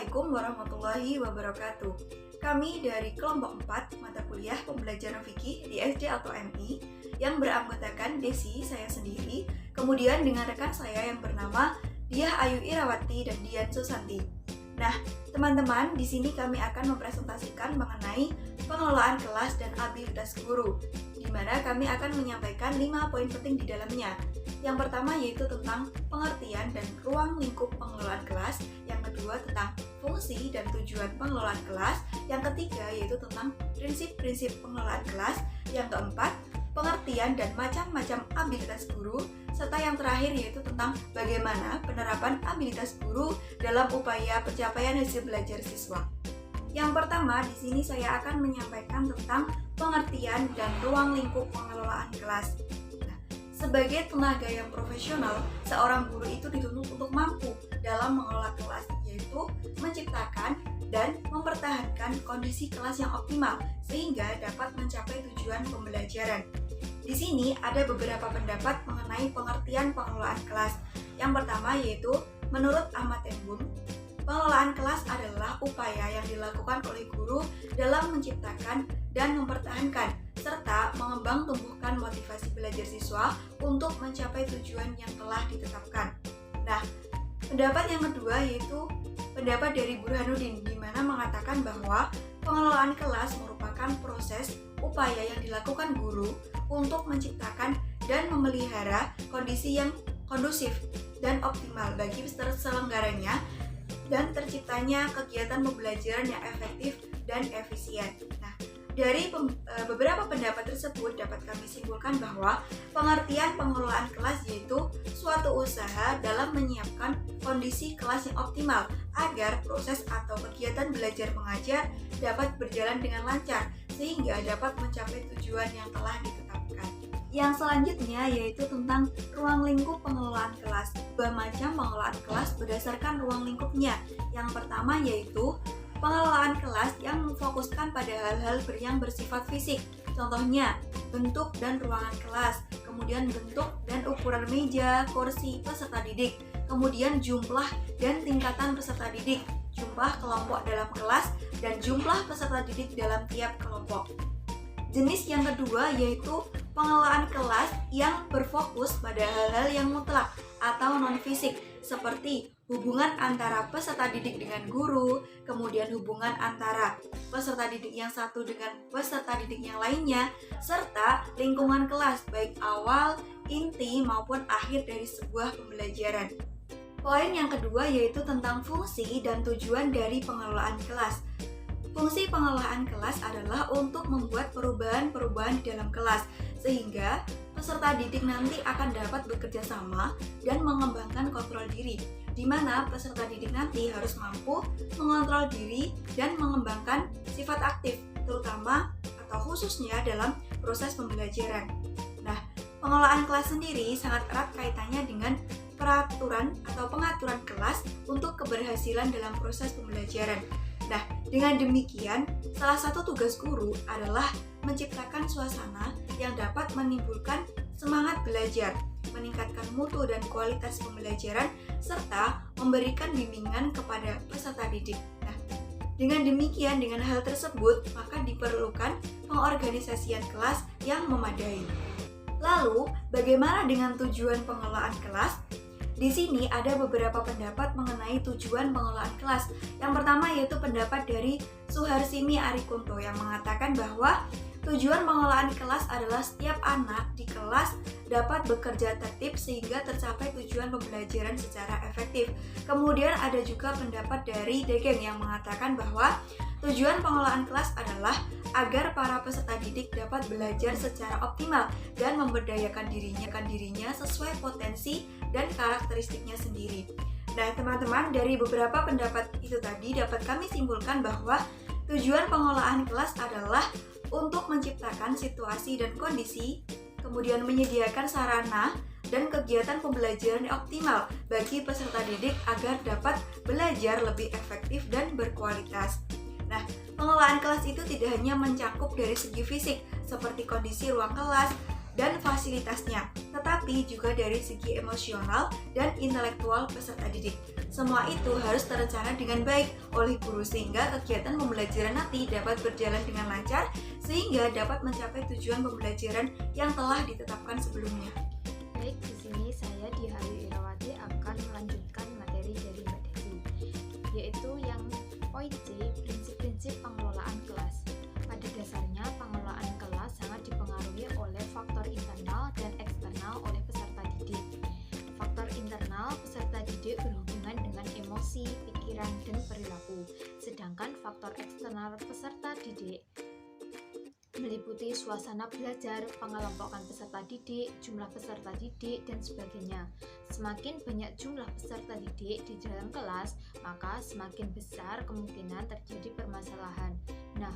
Assalamualaikum warahmatullahi wabarakatuh. Kami dari kelompok 4 mata kuliah pembelajaran fikih di SD atau MI yang beranggotakan Desi, saya sendiri, kemudian dengan rekan saya yang bernama Diah Ayu Irawati dan Dian Susanti. Nah, teman-teman, di sini kami akan mempresentasikan mengenai pengelolaan kelas dan abilitas guru, di mana kami akan menyampaikan 5 poin penting di dalamnya. Yang pertama yaitu tentang pengertian dan ruang lingkup pengelolaan kelas, yang kedua tentang fungsi dan tujuan pengelolaan kelas, yang ketiga yaitu tentang prinsip-prinsip pengelolaan kelas, yang keempat pengertian dan macam-macam abilitas guru, serta yang terakhir yaitu tentang bagaimana penerapan abilitas guru dalam upaya pencapaian hasil belajar siswa. Yang pertama, di sini saya akan menyampaikan tentang pengertian dan ruang lingkup pengelolaan kelas. Sebagai tenaga yang profesional, seorang guru itu dituntut untuk mampu dalam mengelola kelas, yaitu menciptakan dan mempertahankan kondisi kelas yang optimal sehingga dapat mencapai tujuan pembelajaran. Di sini ada beberapa pendapat mengenai pengertian pengelolaan kelas. Yang pertama yaitu menurut Ahmad Tembun, pengelolaan kelas adalah upaya yang dilakukan oleh guru dalam menciptakan dan mempertahankan serta mengembang tumbuhkan motivasi belajar siswa untuk mencapai tujuan yang telah ditetapkan. Nah, pendapat yang kedua yaitu pendapat dari Burhanuddin, di mana mengatakan bahwa pengelolaan kelas merupakan proses upaya yang dilakukan guru untuk menciptakan dan memelihara kondisi yang kondusif dan optimal bagi terselenggaranya dan terciptanya kegiatan pembelajaran yang efektif dan efisien. Nah, dari beberapa pendapat tersebut dapat kami simpulkan bahwa pengertian pengelolaan kelas yaitu suatu usaha dalam menyiapkan kondisi kelas yang optimal agar proses atau kegiatan belajar mengajar dapat berjalan dengan lancar sehingga dapat mencapai tujuan yang telah ditetapkan. Yang selanjutnya yaitu tentang ruang lingkup pengelolaan kelas. Dua macam pengelolaan kelas berdasarkan ruang lingkupnya. Yang pertama yaitu pengelolaan kelas yang memfokuskan pada hal-hal yang bersifat fisik. Contohnya, bentuk dan ruangan kelas, kemudian bentuk dan ukuran meja, kursi peserta didik, kemudian jumlah dan tingkatan peserta didik, jumlah kelompok dalam kelas, dan jumlah peserta didik dalam tiap kelompok. Jenis yang kedua yaitu pengelolaan kelas yang berfokus pada hal-hal yang mutlak atau non-fisik, seperti hubungan antara peserta didik dengan guru, kemudian hubungan antara peserta didik yang satu dengan peserta didik yang lainnya, serta lingkungan kelas baik awal, inti, maupun akhir dari sebuah pembelajaran. Poin yang kedua yaitu tentang fungsi dan tujuan dari pengelolaan kelas. Fungsi pengelolaan kelas adalah untuk membuat perubahan-perubahan di dalam kelas, sehingga peserta didik nanti akan dapat bekerja sama dan mengembangkan kontrol diri, di mana peserta didik nanti harus mampu mengontrol diri dan mengembangkan sifat aktif, terutama atau khususnya dalam proses pembelajaran. Nah, pengelolaan kelas sendiri sangat erat kaitannya dengan peraturan atau pengaturan kelas untuk keberhasilan dalam proses pembelajaran. Nah, dengan demikian, salah satu tugas guru adalah menciptakan suasana yang dapat menimbulkan semangat belajar, meningkatkan mutu dan kualitas pembelajaran, serta memberikan bimbingan kepada peserta didik. Nah, dengan demikian, dengan hal tersebut, maka diperlukan pengorganisasian kelas yang memadai. Lalu, bagaimana dengan tujuan pengelolaan kelas? Di sini ada beberapa pendapat mengenai tujuan pengelolaan kelas. Yang pertama yaitu pendapat dari Suharsini Arikunto yang mengatakan bahwa tujuan pengelolaan kelas adalah setiap anak di kelas dapat bekerja tertib sehingga tercapai tujuan pembelajaran secara efektif. Kemudian ada juga pendapat dari Degeng yang mengatakan bahwa tujuan pengelolaan kelas adalah agar para peserta didik dapat belajar secara optimal dan memberdayakan dirinya sesuai potensi dan karakteristiknya sendiri. Nah, teman-teman, dari beberapa pendapat itu tadi dapat kami simpulkan bahwa tujuan pengelolaan kelas adalah untuk menciptakan situasi dan kondisi, kemudian menyediakan sarana dan kegiatan pembelajaran yang optimal bagi peserta didik agar dapat belajar lebih efektif dan berkualitas. Nah, pengelolaan kelas itu tidak hanya mencakup dari segi fisik, seperti kondisi ruang kelas dan fasilitasnya, tetapi juga dari segi emosional dan intelektual peserta didik. Semua itu harus terencana dengan baik oleh guru sehingga kegiatan pembelajaran nanti dapat berjalan dengan lancar sehingga dapat mencapai tujuan pembelajaran yang telah ditetapkan sebelumnya. Baik, di sini saya Dihayu Irawati akan melanjutkan materi dari Mbak Desi, yaitu yang poin C, prinsip-prinsip pengelolaan kelas. Pada dasarnya, pengelolaan kelas sangat dipengaruhi oleh faktor internal dan eksternal oleh peserta didik. Faktor internal peserta didik berhubungan dengan emosi, pikiran, dan perilaku. Sedangkan faktor eksternal peserta didik meliputi suasana belajar, pengelompokan peserta didik, jumlah peserta didik, dan sebagainya. Semakin banyak jumlah peserta didik di dalam kelas, maka semakin besar kemungkinan terjadi permasalahan. Nah,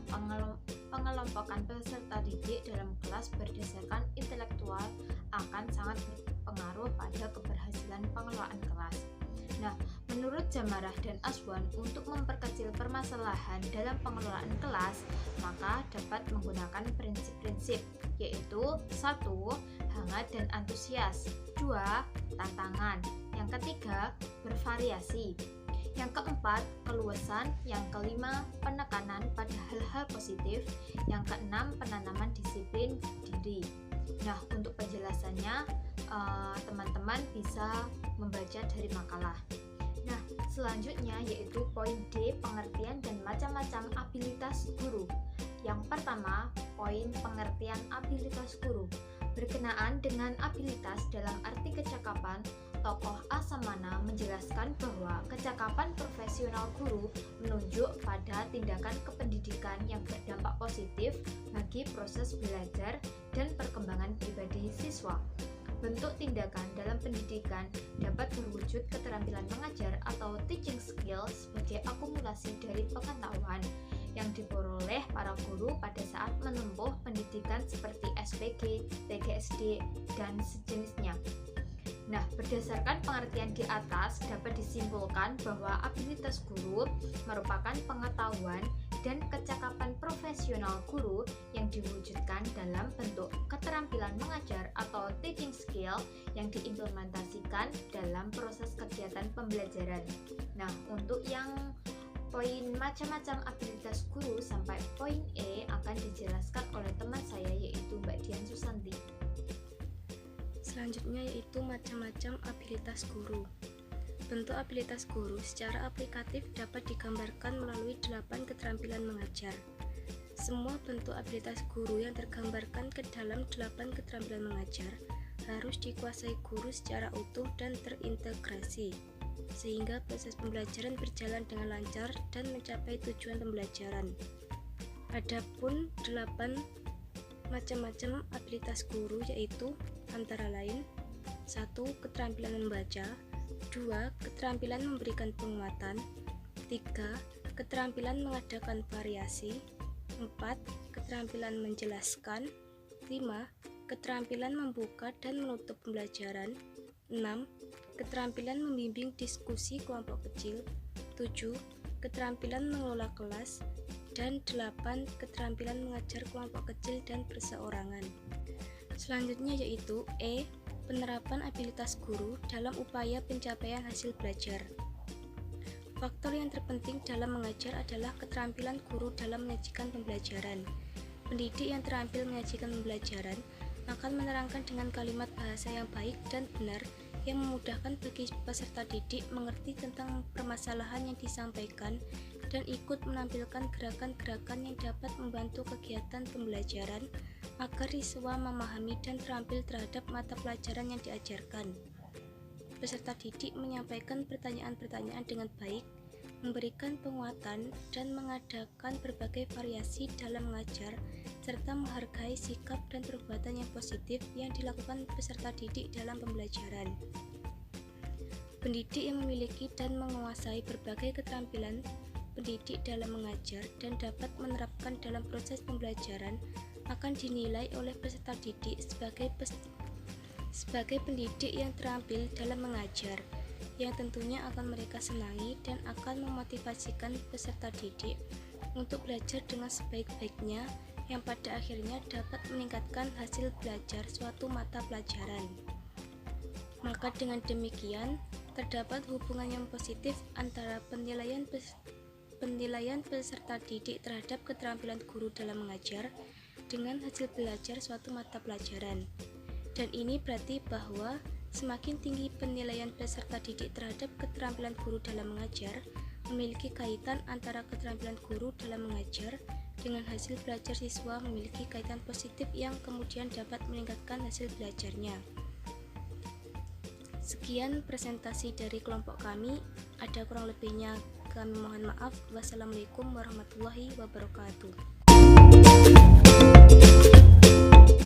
pengelompokan peserta didik dalam kelas berdasarkan intelektual akan sangat berpengaruh pada keberhasilan pengelolaan kelas. Nah, menurut Jamarah dan Aswan, untuk memperkecil permasalahan dalam pengelolaan kelas, maka dapat menggunakan prinsip-prinsip, yaitu 1. Hangat dan antusias, 2. Tantangan, yang ketiga, bervariasi, yang keempat, keluasan, yang kelima, penekanan pada hal-hal positif, yang keenam, penanaman disiplin diri. Nah, untuk penjelasannya, teman-teman bisa membaca dari makalah. Nah, selanjutnya yaitu poin D, pengertian dan macam-macam abilitas guru. Yang pertama, poin pengertian abilitas guru. Berkenaan dengan abilitas dalam arti kecakapan, tokoh Asamana menjelaskan bahwa kecakapan profesional guru menunjuk pada tindakan kependidikan yang berdampak positif bagi proses belajar dan perkembangan pribadi siswa. Bentuk tindakan dalam pendidikan dapat berwujud keterampilan mengajar atau teaching skill sebagai akumulasi dari pengetahuan yang diperoleh para guru pada saat menempuh pendidikan seperti SPG, TGSD, dan sejenisnya. Nah, berdasarkan pengertian di atas dapat disimpulkan bahwa abilitas guru merupakan pengetahuan dan kecakapan profesional guru yang diwujudkan dalam bentuk keterampilan mengajar atau teaching skill yang diimplementasikan dalam proses kegiatan pembelajaran. Nah, untuk yang poin macam-macam abilitas guru sampai poin E akan dijelaskan oleh teman saya yaitu Mbak Dian Susanti. Selanjutnya yaitu macam-macam abilitas guru. Bentuk abilitas guru secara aplikatif dapat digambarkan melalui 8 keterampilan mengajar. Semua bentuk abilitas guru yang tergambarkan ke dalam 8 keterampilan mengajar harus dikuasai guru secara utuh dan terintegrasi, sehingga proses pembelajaran berjalan dengan lancar dan mencapai tujuan pembelajaran. Adapun 8 macam-macam abilitas guru yaitu antara lain 1. Keterampilan membaca, 2. Keterampilan memberikan penguatan, 3. Keterampilan mengadakan variasi, 4. Keterampilan menjelaskan, 5. Keterampilan membuka dan menutup pembelajaran, 6. Keterampilan membimbing diskusi kelompok kecil, 7. Keterampilan mengelola kelas, dan 8. Keterampilan mengajar kelompok kecil dan perseorangan. Selanjutnya yaitu E. Penerapan abilitas guru dalam upaya pencapaian hasil belajar. Faktor yang terpenting dalam mengajar adalah keterampilan guru dalam menyajikan pembelajaran. Pendidik yang terampil menyajikan pembelajaran akan menerangkan dengan kalimat bahasa yang baik dan benar yang memudahkan bagi peserta didik mengerti tentang permasalahan yang disampaikan dan ikut menampilkan gerakan-gerakan yang dapat membantu kegiatan pembelajaran agar siswa memahami dan terampil terhadap mata pelajaran yang diajarkan. Peserta didik menyampaikan pertanyaan-pertanyaan dengan baik, memberikan penguatan, dan mengadakan berbagai variasi dalam mengajar, serta menghargai sikap dan perbuatan yang positif yang dilakukan peserta didik dalam pembelajaran. Pendidik yang memiliki dan menguasai berbagai keterampilan pendidik dalam mengajar dan dapat menerapkan dalam proses pembelajaran akan dinilai oleh peserta didik sebagai pendidik yang terampil dalam mengajar, yang tentunya akan mereka senangi dan akan memotivasikan peserta didik untuk belajar dengan sebaik-baiknya yang pada akhirnya dapat meningkatkan hasil belajar suatu mata pelajaran. Maka dengan demikian, terdapat hubungan yang positif antara penilaian peserta didik terhadap keterampilan guru dalam mengajar dengan hasil belajar suatu mata pelajaran. Dan ini berarti bahwa semakin tinggi penilaian peserta didik terhadap keterampilan guru dalam mengajar, memiliki kaitan antara keterampilan guru dalam mengajar dengan hasil belajar siswa memiliki kaitan positif yang kemudian dapat meningkatkan hasil belajarnya. Sekian presentasi dari kelompok kami. Ada kurang lebihnya kami mohon maaf. Wassalamualaikum warahmatullahi wabarakatuh.